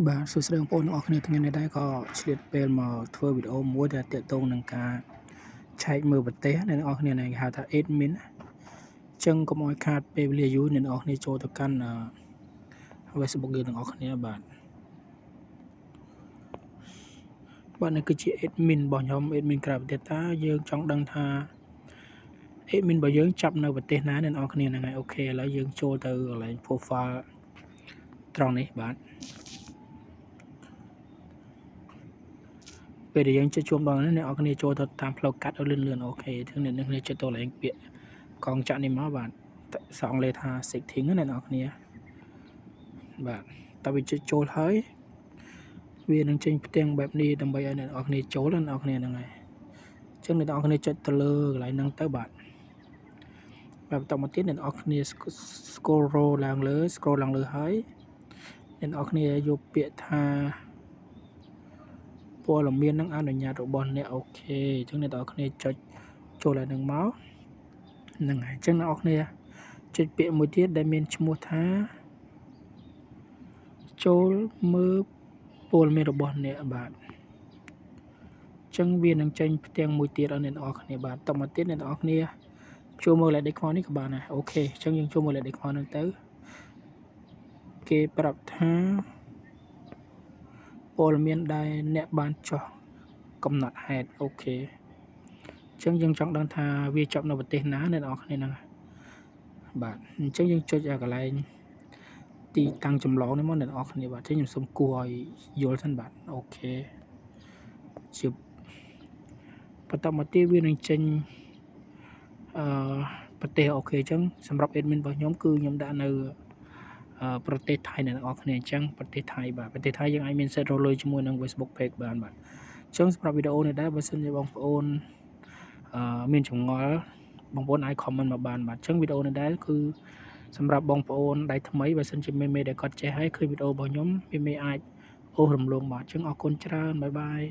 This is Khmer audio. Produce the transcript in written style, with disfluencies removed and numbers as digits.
បាទសួស្តីបងប្អូនទាំងអស់គ្នាថ្ងៃនេះដែរក៏ឆ្លៀតពេលមកធ្វើវីដេអូមួយដែលទាក់ទងនឹងការឆែកមើលប្រទេសអ្នកនរអស់គ្នាគេហៅថា admin ចឹងកុំឲ្យខាតពេលវេលាយូរអ្នកនរអស់គ្នាចូលទៅកាន់Facebook យើងទាំងអស់គ្នាបាទនេះគឺជា admin របស់ខ្ញុំ admin ក្រៅប្រទេសតើយើងចង់ដឹងថា admin របស់យើងចាប់នៅប្រទេសណាអ្នកនរអស់គ្នាហ្នឹងហើយអូខេឥឡូវយើងចូលទៅកន្លែង profile ត្រង់នេះបាទពេលដែលយើងជិះជួមដល់នេះអ្នកនរគ្នាចូលទៅតាមផ្លូវកាត់ឲ្យលឿនអូខេទាំងអ្នកនរគ្នាជិះទៅកន្លែងពាក្យកងចាក់នេះមកបាទសងលេថា setting ណាអ្នកនរគ្នាបាទតើវាជិះចូលហើយវានឹងចេញផ្ទាំងបែបនេះដើម្បីឲ្យអ្នកនរគ្នាចូលអ្នកនរគ្នាហ្នឹងហើយអញ្ចឹងអ្នកនរគ្នាចុចទៅលើកន្លែងហ្នឹងទៅបាទបន្តមកទៀតអ្នកនរគ្នា scroll ឡើងលើហើយអ្នកនរគ្នាយកពាក្យថាព័ត៌មាននឹងអនុញ្ញាតរបស់អ្នកអូខេអញ្ចឹងអ្នកនរគ្នាចុចចូលឲ្យនឹងមកហ្នឹងហើយអញ្ចឹងអ្នកនរគ្នាចុចពាក្យមួយទៀតដែលមានឈ្មោះថាចូលមើលព័ត៌មានរបស់អ្នកបាទអញ្ចឹងវានឹងចេញផ្ទាំងមួយទៀតឲ្យអ្នកនរគ្នាបាទតមកទៀតអ្នកនរគ្នាចូលមើលលេខខ្មៅនេះក៏បានដែរអូខេអញ្ចឹងយើងចូលមើលលេខខ្មៅហ្នឹងទៅគេប្រាប់ថាព័ត៌មានដែលអ្នកបានចោះកំណត់ហេតុអូខេអញ្ចឹងយើងចង់ដឹងថាវាចាប់នៅប្រទេសណាអ្នកនរគ្នាហ្នឹងបាទអញ្ចឹងយើងចុចកន្លែងទីតាំងចម្លងនេះមកអ្នកនរគ្នាបាទអញ្ចឹងខ្ញុំសូមគួរឲ្យយល់សិនបាទអូខេជាបន្តមកទៀតវានឹងចេញប្រទេសអូខេអញ្ចឹងសម្រាប់ admin របស់ខ្ញុំគឺខ្ញុំដាក់នៅប្រទេសថៃអ្នកនរគ្នាអញ្ចឹងប្រទេសថៃបាទប្រទេសថៃយើងអាចមានសិទ្ធិរកលុយជាមួយនឹង Facebook Page បានបាទអញ្ចឹងសម្រាប់វីដេអូនេះដែរបើសិនជាបងប្អូនមានចម្ងល់បងប្អូនអាច comment មកបានបាទអញ្ចឹងវីដេអូនេះដែរគឺសម្រាប់បងប្អូនដែលថ្មីបើសិនជាមេដែលគាត់ចេះហើយឃើញវីដេអូរបស់ខ្ញុំវាអាចអូសរំលងបាទអញ្ចឹងអរគុណច្រើនបាយបាយ